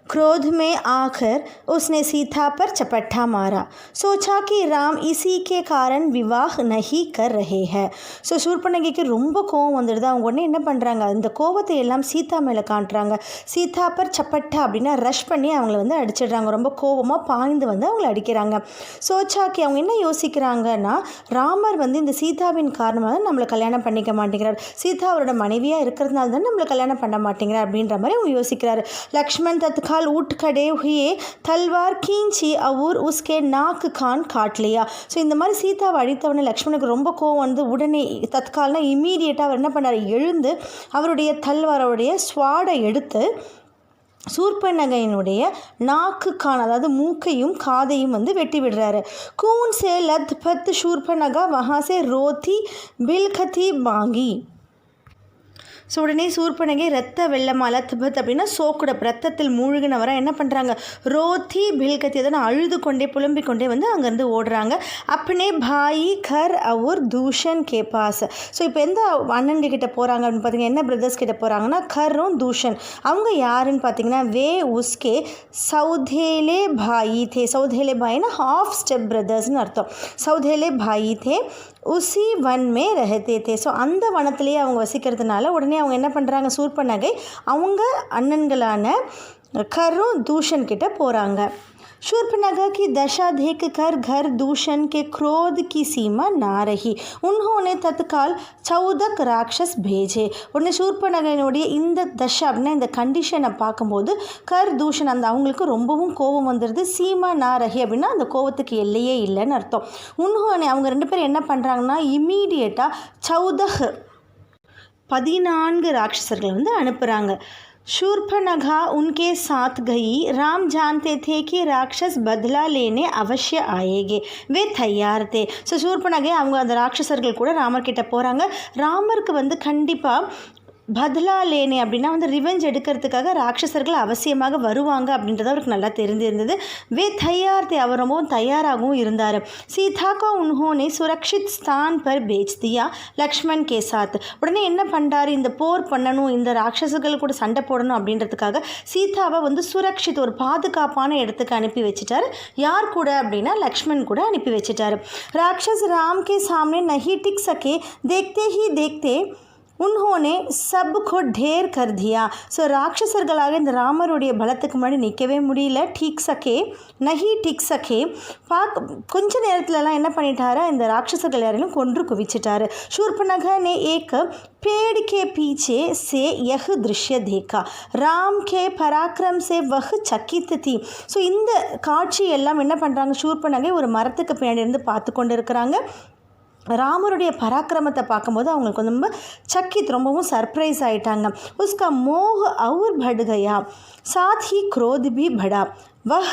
क्रोध में आकर उसने सीता पर चपट्टा मारा। सोचा कि राम इसी के कारण विवाह नहीं कर रहे हैं. ஸோ சூர்பனகைக்கு ரொம்ப கோவம் வந்துடுது. அவங்க உடனே என்ன பண்ணுறாங்க, அந்த கோவத்தை எல்லாம் சீதா மேலே காட்டுறாங்க. சீதா பர் சப்பட்டா அப்படின்னா ரஷ் பண்ணி அவங்கள வந்து அடிச்சிடுறாங்க. ரொம்ப கோவமாக பாய்ந்து வந்து அவங்கள அடிக்கிறாங்க. சோச்சாக்கி அவங்க என்ன யோசிக்கிறாங்கன்னா, ராமர் வந்து இந்த சீதாவின் காரணமாக நம்மளை கல்யாணம் பண்ணிக்க மாட்டேங்கிறார், சீதா அவரோட மனைவியாக இருக்கிறதுனால தான் நம்மளை கல்யாணம் பண்ண மாட்டேங்கிறார் அப்படின்ற மாதிரி அவங்க யோசிக்கிறாரு. லக்ஷ்மண் தத்கால் उठ खड़े हुए तलवार खींची और उसके नाक कान काट लिया. ஸோ இந்த மாதிரி சீதாவை அழித்தவொடனே லக்ஷ்மணுக்கு ரொம்ப கோவம் வந்து உடனே தற்கால்னா இம்மீடியட்டாக அவர் என்ன பண்ணார், எழுந்து அவருடைய தல்வாரோடைய ஸ்வாடை எடுத்து சூர்பனகையினுடைய நாக்கு கான் அதாவது மூக்கையும் காதையும் வந்து வெட்டி விடுறாரு. கூன் சே லத் பத் शूर्पणखा वहाँ से रोती बिलखती मांगी. ஸோ உடனே சூர்பனகை ரத்த வெள்ளமாக லத்பத் அப்படின்னா சோக்குட ரத்தத்தில் மூழ்கினவராக என்ன பண்ணுறாங்க, ரோத்தி பில்கத்தி அதனை அழுது கொண்டே புலம்பிக் கொண்டே வந்து அங்கேருந்து ஓடுறாங்க. அப்பனே பாயி கர் அவர் தூஷன் கே பாஸ். ஸோ இப்போ எந்த அண்ணன்கிட்ட கிட்ட போகிறாங்க அப்படின்னு பார்த்தீங்கன்னா, என்ன பிரதர்ஸ் கிட்ட போகிறாங்கன்னா, கரும் தூஷன். அவங்க யாருன்னு பார்த்தீங்கன்னா, வே உஸ்கே சௌதேலே பாயி தே. சௌதேலே பாயின்னா ஹாஃப் ஸ்டெப் பிரதர்ஸ்னு அர்த்தம். சௌதேலே பாயி தே உசி வன் மே ரஹத்தே தே. ஸோ அந்த வனத்திலேயே அவங்க வசிக்கிறதுனால உடனே அவங்க என்ன பண்ணுறாங்க, சூர்பனகை அவங்க அண்ணன்களான கரும் தூஷன் கிட்ட போகிறாங்க. शूर्पणखा की दशा देख कर घर दूषण के क्रोध की सीमा ना रही. उन्होंने तत्काल 14 राक्षस भेजे. உடனே சூர்பனகையினுடைய இந்த தஷா அப்படின்னா இந்த கண்டிஷனை பார்க்கும்போது கர் தூஷன் அந்த அவங்களுக்கு ரொம்பவும் கோபம் வந்துடுது. சீமா நா ரஹி அப்படின்னா அந்த கோபத்துக்கு எல்லையே இல்லைன்னு அர்த்தம். உன்ஹோனே அவங்க ரெண்டு பேரும் என்ன பண்ணுறாங்கன்னா, இம்மீடியட்டாக 14 ராட்சசர்கள் வந்து அனுப்புகிறாங்க. शूर्पणखा उनके साथ गई. राम जानते थे कि राक्षस बदला लेने अवश्य आएंगे, वे तैयार थे. ஸோ शूर्पणखा அவங்க அந்த ராட்சசர்கள் கூட ராமர்கிட்ட போகிறாங்க. ராமருக்கு வந்து கண்டிப்பாக பத்லா லேனே அப்படின்னா வந்து ரிவெஞ்ச் எடுக்கிறதுக்காக ராட்சசர்கள் அவசியமாக வருவாங்க அப்படின்றது அவருக்கு நல்லா தெரிஞ்சிருந்தது. வே தயார் தே, அவர் ரொம்பவும் தயாராகவும் இருந்தார். சீதா கோ உன்ஹோனே சுரக்ஷித் ஸ்தான் பர் பேச் தியா லக்ஷ்மண் கே சாத். உடனே என்ன பண்ணுறாரு, இந்த போர் பண்ணணும், இந்த ராட்சசர்கள் கூட சண்டை போடணும் அப்படின்றதுக்காக சீதாவை வந்து சுரக்ஷித் ஒரு பாதுகாப்பான இடத்துக்கு அனுப்பி வச்சுட்டார். யார் கூட அப்படின்னா லக்ஷ்மண் கூட அனுப்பி வச்சுட்டார். ராட்சஸ் ராம் கே சாமனே நஹி டிக் சகே, தேக்தே ஹி தேக்தே உன்ஹோனே சப் கோ ढेर कर दिया. ஸோ ராட்சசர்களாக இந்த ராமருடைய பலத்துக்கு முன்னாடி நிற்கவே முடியல. டீக் சகே நஹி டிக் சகே கொஞ்ச நேரத்துலலாம் என்ன பண்ணிட்டாரு, இந்த ராட்சசர்கள் யாரையும் கொன்று குவிச்சிட்டாரு. शूर्पणखा ने एक पेड़ के पीछे से यह दृश्य देखा. राम के पराक्रम से वह चकित थी. ஸோ இந்த காட்சி எல்லாம் என்ன பண்ணுறாங்க, शूर्पणखा ஒரு மரத்துக்கு பின்னாடி இருந்து பார்த்து கொண்டு இருக்கிறாங்க. ராமருடைய பராக்கிரமத்தை பார்க்கும்போது அவங்களுக்கு ரொம்ப சக்கித் ரொம்பவும் சர்ப்ரைஸ் ஆகிட்டாங்க. உஸ்கா மோஹ் அவுர் பட் கயா சாத் ஹி क्रोध भी बढ़ा. वह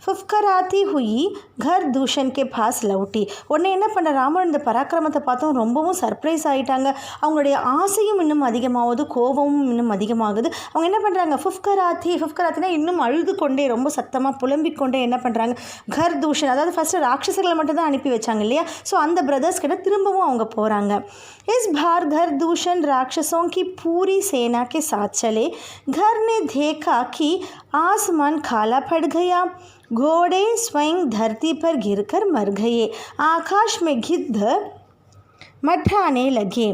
ஃபுஃப்கராத்தி ஹுயி கர் தூஷன் கே பாஸ் லவுட்டி. உடனே என்ன பண்ண, ராமர் இந்த பராக்கிரமத்தை பார்த்தோம் ரொம்பவும் சர்ப்ரைஸ் ஆகிட்டாங்க. அவங்களுடைய ஆசையும் இன்னும் அதிகமாகுது, கோபமும் இன்னும் அதிகமாகுது. அவங்க என்ன பண்ணுறாங்க, ஃபுஃப்கராத்தினா இன்னும் அழுது கொண்டே ரொம்ப சத்தமாக புலம்பிக் கொண்டே என்ன பண்ணுறாங்க, கர் தூஷன் அதாவது ஃபஸ்ட்டு ராட்சசர்களை மட்டும் தான் அனுப்பி வச்சாங்க இல்லையா. ஸோ அந்த பிரதர்ஸ் கிட்ட திரும்பவும் அவங்க போகிறாங்க. इस बार घर दूषण राक्षसों की पूरी सेना के साथ चले. घर ने देखा कि आसमान काला पड़ गया, घोड़े स्वयं धरती पर गिरकर मर गए, आकाश में गिद्ध மற்றானே லகே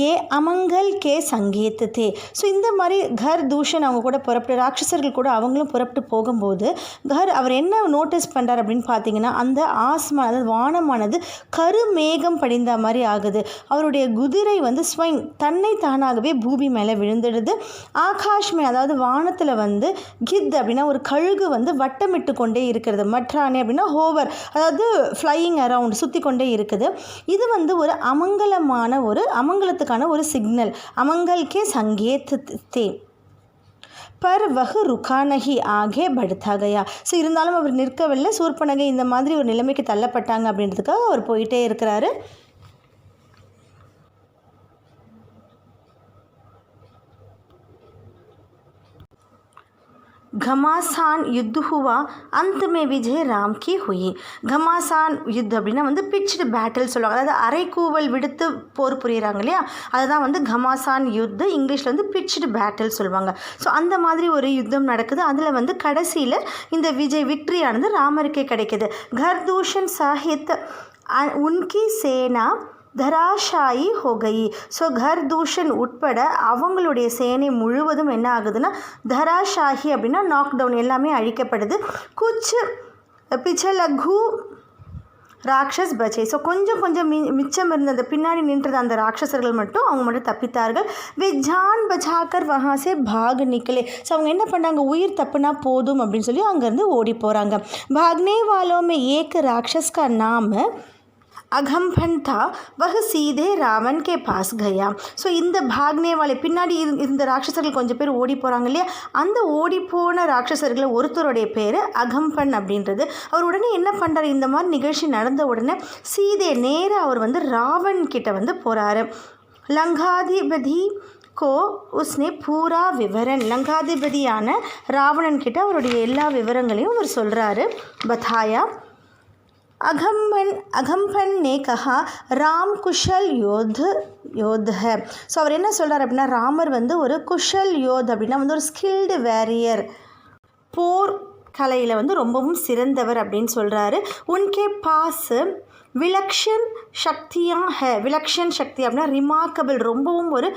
ஏ அமங்கல் கே சங்கேத் தே. ஸோ இந்த மாதிரி கர் தூஷன் அவங்க கூட புறப்பட்டு ராட்சசர்கள் கூட அவங்களும் புறப்பட்டு போகும்போது அவர் என்ன நோட்டீஸ் பண்ணுறார் அப்படின்னு பார்த்தீங்கன்னா, அந்த ஆஸ்மான் அதாவது வானமானது கருமேகம் படிந்த மாதிரி ஆகுது. அவருடைய குதிரை வந்து ஸ்வைங் தன்னை தானாகவே பூமி மேலே விழுந்துடுது. ஆகாஷ்மே அதாவது வானத்தில் வந்து கித் அப்படின்னா ஒரு கழுகு வந்து வட்டமிட்டு கொண்டே இருக்கிறது. மற்றானே அப்படின்னா ஹோவர் அதாவது ஃப்ளையிங் அரவுண்ட் சுற்றி கொண்டே இருக்குது. இது வந்து ஒரு அமங்கலத்துக்கான ஒரு சிக்னல். அமங்கல் கே சங்கேத் தே பர் வஹு ருக்கா நஹி ஆகே படுத்தா கயா. ஸோ இருந்தாலும் அவர் நிற்கவில்லை. சூர்பனகை இந்த மாதிரி ஒரு நிலைமைக்கு தள்ளப்பட்டாங்க அப்படின்றதுக்காக அவர் போயிட்டே இருக்கிறாரு. घमासान युद्ध हुआ अंत में विजय राम की हुई. घमाசான் யுத் அப்படின்னா வந்து பிச்டு பேட்டில் சொல்லுவாங்க. அதாவது அரைக்கூவல் விடுத்து போர் புரியுறாங்க இல்லையா, அதுதான் வந்து घमासान யுத். இங்கிலீஷில் வந்து பிச்டு பேட்டில் சொல்லுவாங்க. ஸோ அந்த மாதிரி ஒரு யுத்தம் நடக்குது. அதில் வந்து கடைசியில் இந்த விக்ட்ரியானது ராமருக்கே கிடைக்கிது. घरदूषण साहित उनकी सेना தராஷாயி ஹோகயி. ஸோ கர் தூஷன் உட்பட அவங்களுடைய சேனை முழுவதும் என்ன ஆகுதுன்னா தராஷாஹி அப்படின்னா நாக் டவுன், எல்லாமே அழிக்கப்படுது. குச் பிச்சலகு ராட்சஸ் பச்சை. ஸோ கொஞ்சம் மிச்சம் இருந்த அந்த பின்னாடி நின்றது அந்த ராட்சசர்கள் மட்டும், அவங்க மட்டும் தப்பித்தார்கள். வே ஜான் பச்சாக்கர் வஹாசே பாக் நிக்கலே. ஸோ அவங்க என்ன பண்ணாங்க, உயிர் தப்புனா போதும் அப்படின்னு சொல்லி அங்கேருந்து ஓடி போகிறாங்க. பாக்னே வாலோமே ஏக் ராட்சஸ் கா நாம் अघम्फन था, वह सीधे रावण के पास गया. ஸோ இந்த பாக்னே வாலே பின்னாடி இருந்த ராட்சசர்கள் கொஞ்சம் பேர் ஓடி போகிறாங்க இல்லையா, அந்த ஓடி போன ராட்சசர்களில் ஒருத்தருடைய பேர் அகம்பன் அப்படின்றது. அவர் உடனே என்ன பண்ணுறாரு, இந்த மாதிரி நிகழ்ச்சி நடந்த உடனே சீதே நேராக அவர் வந்து ராவன் கிட்ட வந்து போகிறாரு. லங்காதிபதி கோ உஸ்னே பூரா விவரன், லங்காதிபதியான ராவணன் கிட்ட அவருடைய எல்லா விவரங்களையும் அவர் சொல்கிறாரு. பதாயா அகம்பன் ने कहा ராம் குஷல் யோத் है. ஸோ அவர் என்ன சொல்கிறார் அப்படின்னா, ராமர் வந்து ஒரு குஷல் யோத் அப்படின்னா வந்து ஒரு ஸ்கில்டு வேரியர், போர் கலையில் வந்து ரொம்பவும் சிறந்தவர் அப்படின்னு சொல்கிறாரு. உன்கே பாஸ் விலக்ஷன் சக்தியா ஹே. விலக்ஷன் சக்தி அப்படின்னா ரிமார்க்கபிள், ரொம்பவும் ஒரு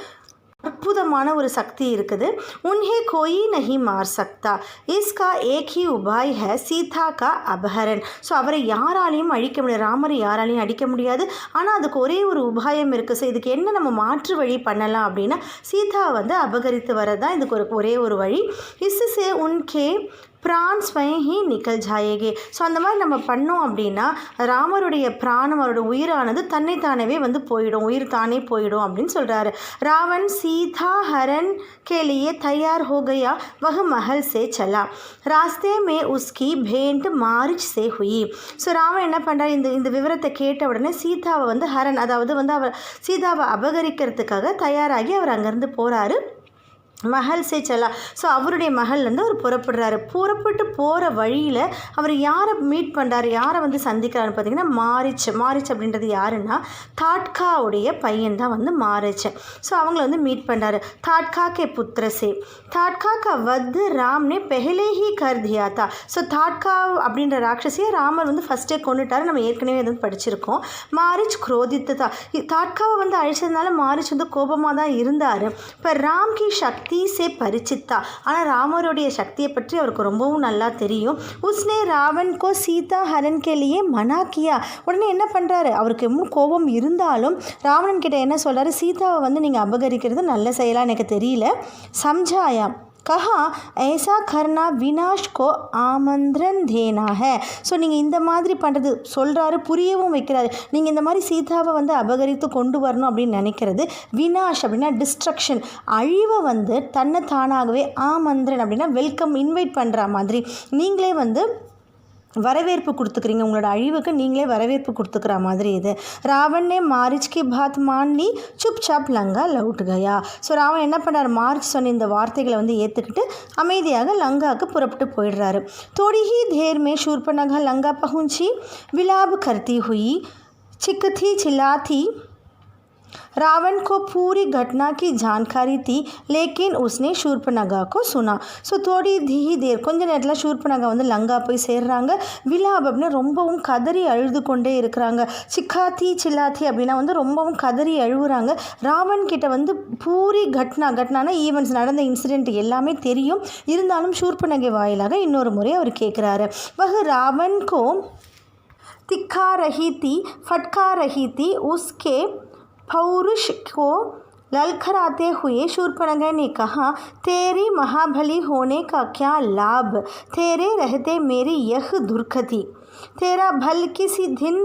அற்புதமான ஒரு சக்தி இருக்குது. உன்ஹே கோயி நஹி மார் சக்தா, இஸ்கா ஏக் ஹி உபாய் ஹை சீதா கா அபஹரன். ஸோ அவரை யாராலையும் அழிக்க முடியாது, ராமரை யாராலையும் அடிக்க முடியாது. ஆனால் அதுக்கு ஒரே ஒரு உபாயம் இருக்குது. ஸோ இதுக்கு என்ன நம்ம மாற்று வழி பண்ணலாம் அப்படின்னா, சீதா வந்து அபகரித்து வரதான் இதுக்கு ஒரே ஒரு வழி. இஸ்ஸே உன்கே பிரான் ஸ்வயம் ஹி நிக்கல் ஜாயேகே. ஸோ அந்த மாதிரி நம்ம பண்ணோம் அப்படின்னா ராமருடைய பிராணம், அவரோட உயிரானது தன்னைத்தானவே வந்து போயிடும், உயிர் தானே போயிடும் அப்படின்னு சொல்கிறாரு. ராவன் சீதா ஹரன் के लिए तैयार हो गया, वह महल से चला, रास्ते में उसकी भेंट मारिच से हुई. ஸோ ராமன் என்ன பண்ணுறாரு, இந்த விவரத்தை கேட்ட உடனே சீதாவை வந்து ஹரன், அதாவது வந்து அவர் சீதாவை அபகரிக்கிறதுக்காக தயாராகி அவர் அங்கேருந்து போகிறாரு. மஹல் சே சலா. ஸோ அவருடைய மஹல்லேருந்து அவர் புறப்பட்டு போகிற வழியில் அவர் யாரை மீட் பண்ணுறாரு, யாரை வந்து சந்திக்கிறாருன்னு பார்த்தீங்கன்னா மாரிச் அப்படின்றது யாருன்னா தாட்காவுடைய பையன் தான் வந்து மாரிச். ஸோ அவங்கள வந்து மீட் பண்ணுறாரு. தாட்கா கே புத்திர சே தாட்கா கா வத் ராம்னே பெஹலே ஹி கர் தியா தா. ஸோ தாட்கா அப்படின்ற ராட்சசியை ராமர் வந்து ஃபஸ்ட்டே கொண்டுட்டார், நம்ம ஏற்கனவே எதுவும் படிச்சிருக்கோம். மாரிச் குரோதித்து தான், தாட்காவை வந்து அழிச்சதுனால மாரிச் வந்து கோபமாக தான் இருந்தார். இப்போ ராம் கி சக்தி சே பரிச்சித்தா, ஆனால் ராமருடைய சக்தியை பற்றி அவருக்கு ரொம்பவும் நல்லா தெரியும். உஸ்னே ராவன் கோ சீதா ஹரன் கேலியே மனா கியா. உடனே என்ன பண்ணுறாரு, அவருக்கு இன்னும் கோபம் இருந்தாலும் ராவணன் கிட்ட என்ன சொல்கிறாரு, சீதாவை வந்து நீங்கள் அபகரிக்கிறது நல்ல செயலாக எனக்கு தெரியல. சம்ஜாயா கஹா ऐसा करना विनाश को आमंत्रण देना है. ஸோ நீங்கள் இந்த மாதிரி பண்ணுறது சொல்கிறாரு, புரியவும் வைக்கிறாரு. நீங்கள் இந்த மாதிரி சீதாவை வந்து அபகரித்து கொண்டு வரணும் அப்படின்னு நினைக்கிறது வினாஷ் அப்படின்னா டிஸ்ட்ரக்ஷன், அழிவை வந்து தன்னை தானாகவே ஆமந்திரன் அப்படின்னா வெல்கம், இன்வைட் பண்ணுற மாதிரி நீங்களே வந்து வரவேற்பு கொடுத்துக்கிறீங்க, உங்களோட அழிவுக்கு நீங்களே வரவேற்பு கொடுத்துக்கிற மாதிரி இது. ராவன் ने मारिच की बात मान ली, चुपचाप लंका लौट गया. ஸோ ராவன் என்ன பண்ணார், மாரிச் சொன்ன இந்த வார்த்தைகளை வந்து ஏற்றுக்கிட்டு அமைதியாக லங்காவுக்கு புறப்பட்டு போயிடுறாரு. थोड़ी ही देर में शूर्पणखा लंका पहुंची, विलाप करती हुई चिखती चिल्लाती. रावण को पूरी घटना की जानकारी थी, लेकिन उसने शूर्पणखा को सुना. ஸோ थोड़ी ही देर கொஞ்ச நேரத்தில் शूर्पणखा வந்து லங்கா போய் சேர்றாங்க. விலாப் அப்படின்னா ரொம்பவும் கதறி அழுது கொண்டே இருக்கிறாங்க. சில்லாத்தி அப்படின்னா வந்து ரொம்பவும் கதறி அழுகுறாங்க. ராவன் கிட்ட வந்து பூரி கட்னானா ஈவெண்ட்ஸ், நடந்த இன்சிடெண்ட் எல்லாமே தெரியும். இருந்தாலும் शूर्पणखा வாயிலாக இன்னொரு முறை அவர் கேட்குறாரு. वह रावण को तिखा रही थी, फटका रही थी. उसके पौरुष को ललखराते हुए शूर्पणखा ने कहा, तेरी महाबली होने का क्या लाभ, तेरे रहते मेरी यह दुर्गति, तेरा भल किसी दिन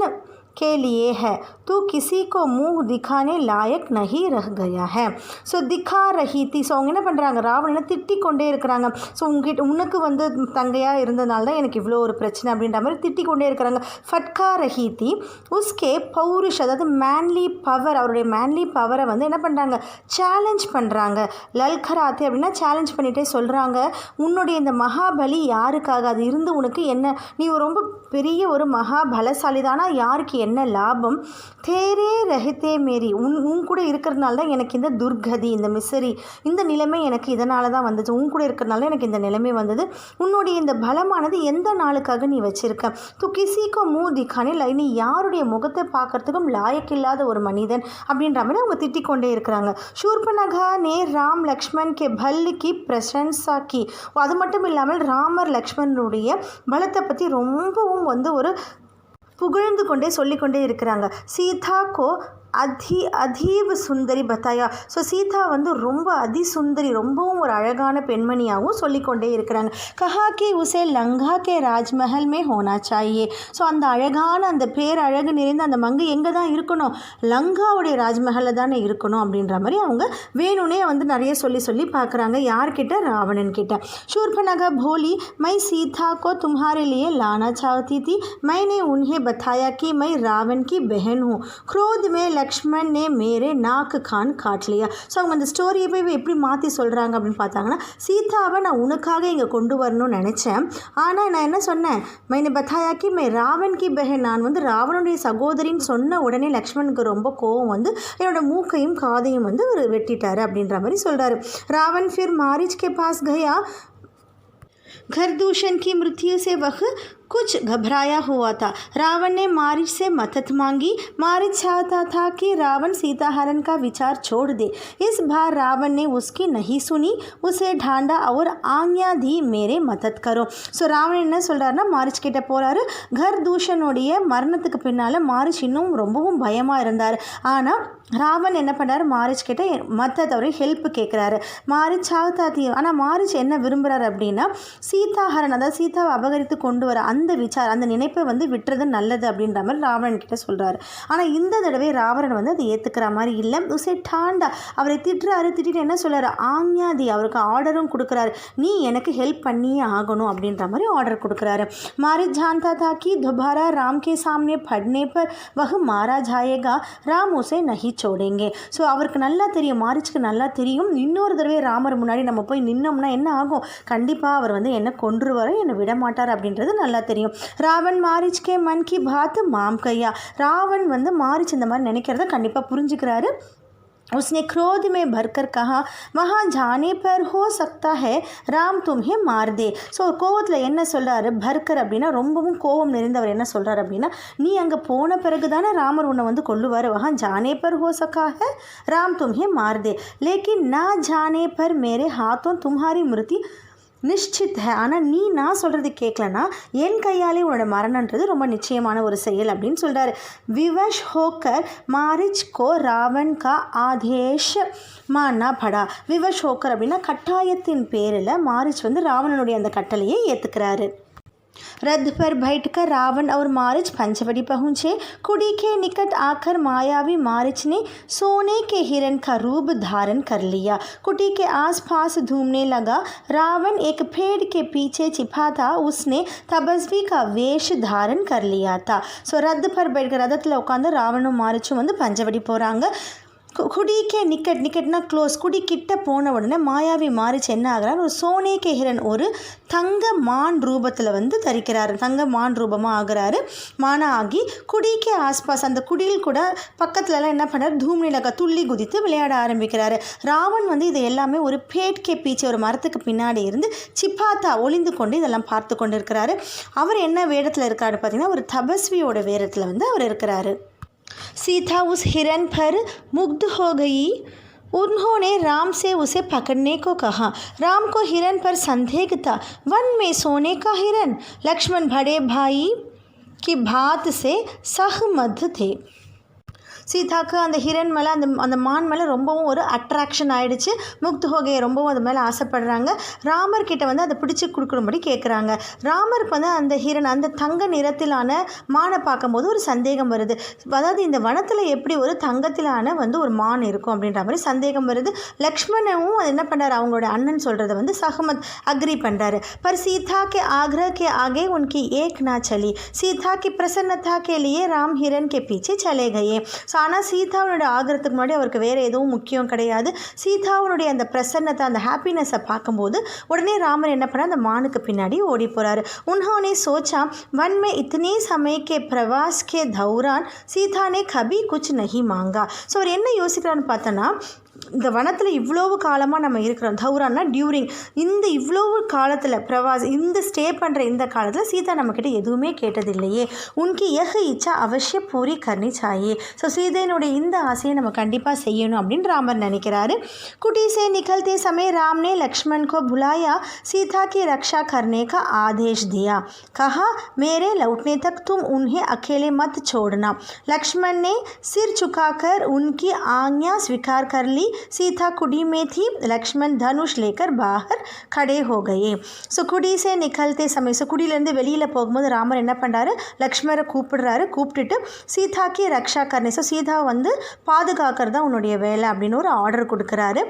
के लिए है, तू किसी को मुंह दिखाने लायक नहीं रह गया है. ஸோ திக்கா ரஹீதி. ஸோ அவங்க என்ன பண்ணுறாங்க, ராவணனை திட்டிக் கொண்டே இருக்கிறாங்க. ஸோ உனக்கு வந்து தங்கையாக இருந்ததுனால தான் எனக்கு இவ்வளோ ஒரு பிரச்சனை அப்படின்ற மாதிரி திட்டிக் கொண்டே இருக்கிறாங்க. ஃபட்கா ரஹீதி உஸ்கே பௌருஷ், அதாவது மேன்லி பவர், அவருடைய மேன்லி பவரை வந்து என்ன பண்ணுறாங்க, சேலஞ்ச் பண்ணுறாங்க. லல்கராத்தே அப்படின்னா சேலஞ்ச் பண்ணிகிட்டே சொல்கிறாங்க, உன்னுடைய இந்த மகாபலி யாருக்காக, அது இருந்து உனக்கு என்ன, நீ ரொம்ப பெரிய ஒரு மகாபலசாலி தானா, யாருக்கு என்ன லாபம், தேரே ரஹித்தே மேரி, உன் கூட இருக்கிறதுனால தான் எனக்கு இந்த துர்கதி, இந்த மிசரி, இந்த நிலைமை எனக்கு இதனால தான் வந்துச்சு, உன் கூட இருக்கிறதுனால எனக்கு இந்த நிலைமை வந்தது, உன்னுடைய இந்த பலமானது எந்த நாளுக்காக நீ வச்சிருக்க, தூ கிசிக்கோ மூ திக்கானே லை, நீ யாருடைய முகத்தை பார்க்கறதுக்கும் லாயக்கில்லாத ஒரு மனிதன் அப்படின்ற மாதிரி அவங்க திட்டிக் கொண்டே இருக்கிறாங்க. शूर्पणखा ने राम लक्ष्मण के बल की प्रशंसा की. அது மட்டும் இல்லாமல் ராமர் லக்ஷ்மணனுடைய பலத்தை பற்றி ரொம்பவும் வந்து ஒரு புகழ்ந்து கொண்டே சொல்லிக்கொண்டே இருக்கிறாங்க. சீதா கோ அதீவ் சுந்தரி பத்தாயா. ஸோ சீதா வந்து ரொம்ப அதிசுந்தரி, ரொம்பவும் ஒரு அழகான பெண்மணியாகவும் சொல்லிக்கொண்டே இருக்கிறாங்க. கஹாக்கி உசே லங்கா கே ராஜ்மஹல் மே ஹோனா சாயே. ஸோ அந்த அழகான அந்த பேரழகு நிறைந்த அந்த மங்கை எங்கே தான் இருக்கணும், லங்காவுடைய ராஜ்மஹலில் தானே இருக்கணும் அப்படின்ற மாதிரி அவங்க வேணும்னே வந்து நிறைய சொல்லி பார்க்குறாங்க. யார்கிட்ட, ராவணன் கிட்ட. शूर्पणखा बोली, मैं सीता को तुम्हारे लिए लाना चाहती थी, मैंने उन्हें बताया कि मैं रावण की बहन हूँ, क्रोध में லக்ஷ்மண் நே மேரே நாக்கு கான் காட்லியா. ஸோ அவங்க அந்த ஸ்டோரியை போய் எப்படி மாற்றி சொல்கிறாங்க அப்படின்னு பார்த்தாங்கன்னா, சீதாவை நான் உனக்காக இங்கே கொண்டு வரணும்னு நினச்சேன், ஆனால் நான் என்ன சொன்னேன், மைனே பத்தாயாக்கி மை ராவன் கி பெஹன், நான் வந்து ராவனுடைய சகோதரின்னு சொன்ன உடனே லக்ஷ்மணுக்கு ரொம்ப கோவம் வந்து என்னோட மூக்கையும் காதையும் வந்து ஒரு வெட்டிட்டாரு அப்படின்ற மாதிரி சொல்கிறாரு. ராவன் ஃபிர் மாரிச் கே பாஸ் கயா, घरदूषण की मृत्यु से वह कुछ घबराया हुआ था. रावण ने मारिच से मदद मांगी. मारिच चाहता था कि रावण सीता हरण का विचार छोड़ दे. इस बार रावण ने उसकी नहीं सुनी, उसे ढांढा और आज्ञा दी, मेरे मदद करो. ஸோ ராவணன் என்ன சொல்கிறாருன்னா, மாரிச் கிட்ட போகிறாரு. கர்தூஷனுடைய மரணத்துக்கு பின்னால் மாரிச் இன்னும் ரொம்பவும் பயமாக இருந்தார். ஆனால் ராவன் என்ன பண்ணார், மாரிச் கிட்ட மற்ற தவிர ஹெல்ப் கேட்குறாரு. மாரிச் சாவுதாத்தி, ஆனால் மாரிச் என்ன விரும்புகிறார் அப்படின்னா, சீதாஹரன், அதாவது சீதாவை அபகரித்து கொண்டு வர அந்த அந்த நினைப்பை வந்து விட்டுறது நல்லது அப்படின்ற மாதிரி ராவணன் கிட்ட சொல்கிறாரு. ஆனால் இந்த தடவை ராவணன் வந்து அதை ஏற்றுக்கிற மாதிரி இல்லை. உசே டாண்டா, அவரை திட்டிட்டு என்ன சொல்கிறாரு, ஆஞ்ஞாதி, அவருக்கு ஆர்டரும் கொடுக்குறாரு, நீ எனக்கு ஹெல்ப் பண்ணியே ஆகணும் அப்படின்ற மாதிரி ஆர்டர் கொடுக்குறாரு. மாரிச் ஜான்தா தா கி दोबारा राम के सामने पड़ने पर वह मारा जाएगा, राम उसे नहीं छोड़ेंगे. ஸோ அவருக்கு நல்லா தெரியும், மாரிச்சுக்கு நல்லா தெரியும், இன்னொரு தடவை ராமர் முன்னாடி நம்ம போய் நின்னோம்னா என்ன ஆகும், கண்டிப்பாக அவர் வந்து என்னை கொன்றுவார், என்னை விட மாட்டார் அப்படின்றது நல்லா தெரியும். ராவன் மாரிச் கே மன் கி பாத் மாம் கையா. ராவன் வந்து மாரிச் இந்த மாதிரி நினைக்கிறத கண்டிப்பாக புரிஞ்சுக்கிறாரு. उसने क्रोध में भरकर कहा, वहाँ जाने पर हो सकता है राम तुम्हें मार दे. ஸோ கோவத்தில் என்ன சொல்கிறாரு, பர்கர் அப்படின்னா ரொம்பவும் கோவம் நிறைந்தவர் என்ன சொல்கிறார் அப்படின்னா, நீ அங்கே போன பிறகு தானே ராமர் உன்னை வந்து கொல்லுவார், वहाँ जाने पर हो सका है राम तुम्हें मार दे, लेकिन ना जाने पर मेरे हाथों तुम्हारी मृत्यु நிச்சித் ஹே. ஆனால் நீ நான் சொல்கிறது கேட்கலன்னா என் கையாலே உன்னோட மரணன்றது ரொம்ப நிச்சயமான ஒரு செயல் அப்படின்னு சொல்கிறாரு. விவஷ் ஹோக்கர் மாரிச் கோ ராவன் கா ஆதேஷ் மானா படா. விவஷ் ஹோக்கர் அப்படின்னா கட்டாயத்தின் பேரில் மாரிச் வந்து ராவணனுடைய அந்த கட்டளையை ஏற்றுக்கிறாரு. रथ पर बैठकर रावण और मारिच पंचवटी पहुँचे. कुड़ी के निकट आकर मायावी मारिच ने सोने के हिरण का रूप धारण कर लिया. कुटी के आसपास घूमने लगा. रावण एक पेड़ के पीछे छिपा था. उसने तपस्वी का वेश धारण कर लिया था. ஸோ ரத்து பர் बैठकर ரதத்தில் உட்காந்து ராவணும் மாரிச்சும் வந்து பஞ்சவடி போகிறாங்க. குடிக்கே நிக்கட்னா க்ளோஸ், குடி கிட்ட போன உடனே மாயாவி மாரிச்சு என்ன ஆகிறார், ஒரு சோனேக்கே ஹிரன், ஒரு தங்க மான் ரூபத்தில் வந்து தரிக்கிறாரு, தங்க மான் ரூபமாக ஆகிறாரு. மானா ஆகி குடிக்கே ஆஸ்பாஸ், அந்த குடியில் கூட பக்கத்துலலாம் என்ன பண்ணுறாரு, தூம்னிலக துள்ளி குதித்து விளையாட ஆரம்பிக்கிறாரு. ராவன் வந்து இது எல்லாமே ஒரு பேட்கே பீச்சை, ஒரு மரத்துக்கு பின்னாடி இருந்து சிப்பாத்தா ஒளிந்து கொண்டு இதெல்லாம் பார்த்து கொண்டு இருக்கிறாரு. அவர் என்ன வேடத்தில் இருக்காரு பார்த்தீங்கன்னா, ஒரு தபஸ்வியோட வேடத்தில் வந்து அவர் இருக்கிறாரு. सीता उस हिरन पर मुग्ध हो गई. उन्होंने राम से उसे पकड़ने को कहा. राम को हिरन पर संदेह था. वन में सोने का हिरन. लक्ष्मण बड़े भाई की बात से सहमत थे. சீதாக்கு அந்த ஹிரன் மேலே அந்த மான் மேலே ரொம்பவும் ஒரு அட்ராக்ஷன் ஆகிடுச்சு. முக்த் ஹோகையை ரொம்பவும் அது மேலே ஆசைப்படுறாங்க. ராமர் கிட்ட வந்து அதை பிடிச்சி கொடுக்கணும்படி கேட்குறாங்க. ராமருக்கு வந்து அந்த ஹிரன் அந்த தங்க நிறத்திலான மானை பார்க்கும்போது ஒரு சந்தேகம் வருது. அதாவது இந்த வனத்தில் எப்படி ஒரு தங்கத்திலான வந்து ஒரு மான் இருக்கும் அப்படின்ற மாதிரி சந்தேகம் வருது. லக்ஷ்மணவும் அது என்ன பண்ணுறாரு, அவங்களோட அண்ணன் சொல்கிறத வந்து சஹமத் அக்ரி பண்ணுறாரு. பர் सीता के आग्रह के आगे उनकी एक ना चली. सीता की प्रसन्नता के लिए राम हिरन के पीछे चले गए. ஸோ ஆனால் சீதாவுடைய ஆகிரத்துக்கு முன்னாடி அவருக்கு வேறு எதுவும் முக்கியம் கிடையாது. சீதாவுடைய அந்த பிரசன்னத்தை அந்த ஹாப்பினஸை பார்க்கும்போது உடனே ராமர் என்ன பண்ணார், அந்த மானுக்கு பின்னாடி ஓடி போகிறாரு. उन्होंने सोचा वन में इतने समय के प्रवास के दौरान सीता ने कभी कुछ नहीं मांगा. ஸோ அவர் என்ன யோசிக்கிறான்னு பார்த்தோன்னா, இந்த வனத்தில் இவ்வளவு காலமாக நம்ம இருக்கிறோம், தௌரான்னா டியூரிங், இந்த இவ்வளவு காலத்தில் இந்த ஸ்டே பண்ணுற இந்த காலத்தில் சீதா நம்மக்கிட்ட எதுவுமே கேட்டதில்லையே. உனக்கு இச்சா அவசியம் பூரி கர்னி சாயே. ஸோ சீதையினுடைய இந்த ஆசையை நம்ம கண்டிப்பாக செய்யணும் அப்படின்னு ராமர் நினைக்கிறாரு. कुटी से निकलते समय राम ने लक्ष्मण को बुलाया, सीता की रक्षा करने का आदेश दिया. कहा मेरे लौटने तक तुम उन्हें अकेले मत छोड़ना. लक्ष्मण ने सिर झुकाकर उनकी आज्ञा स्वीकार कर ली. सीता कुड़ी में थी. लक्ष्मण धनुष लेकर बाहर खड़े हो गए. ஸோ குடி சே நிகழ்த்தே சமயம், ஸோ குடியிலேருந்து வெளியில் போகும்போது ராமர் என்ன பண்ணுறாரு, லக்ஷ்மணரை கூப்பிட்டுட்டு சீதாக்கி ரக்ஷா கர்னே, ஸோ சீதாவை வந்து பாதுகாக்கிறது தான் உன்னுடைய வேலை அப்படின்னு ஒரு ஆர்டர் கொடுக்குறாரு.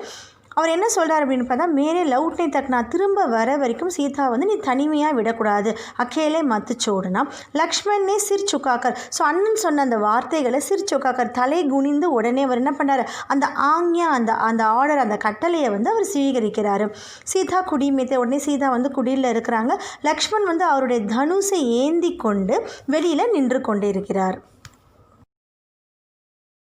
அவர் என்ன சொல்கிறார் அப்படின்னு பார்த்தா, மேலே லவுட்னை தக், நான் திரும்ப வர வரைக்கும் சீதா வந்து நீ தனிமையாக விடக்கூடாது, அக்கேலே மத்து சோடுனா. லக்ஷ்மணே சிர் சுக்காக்கர், ஸோ அண்ணன் சொன்ன அந்த வார்த்தைகளை சிர் சுக்காக்கர் தலை குனிந்து உடனே அவர் என்ன பண்ணார், அந்த ஆக்ஞா அந்த ஆர்டர் அந்த கட்டளையை வந்து அவர் ஸ்வீகரிக்கிறார். சீதா குடிமேத்தை, உடனே சீதா வந்து குடியில் இருக்கிறாங்க. லக்ஷ்மண் வந்து அவருடைய தனுஷை ஏந்தி கொண்டு வெளியில் நின்று கொண்டு இருக்கிறார்.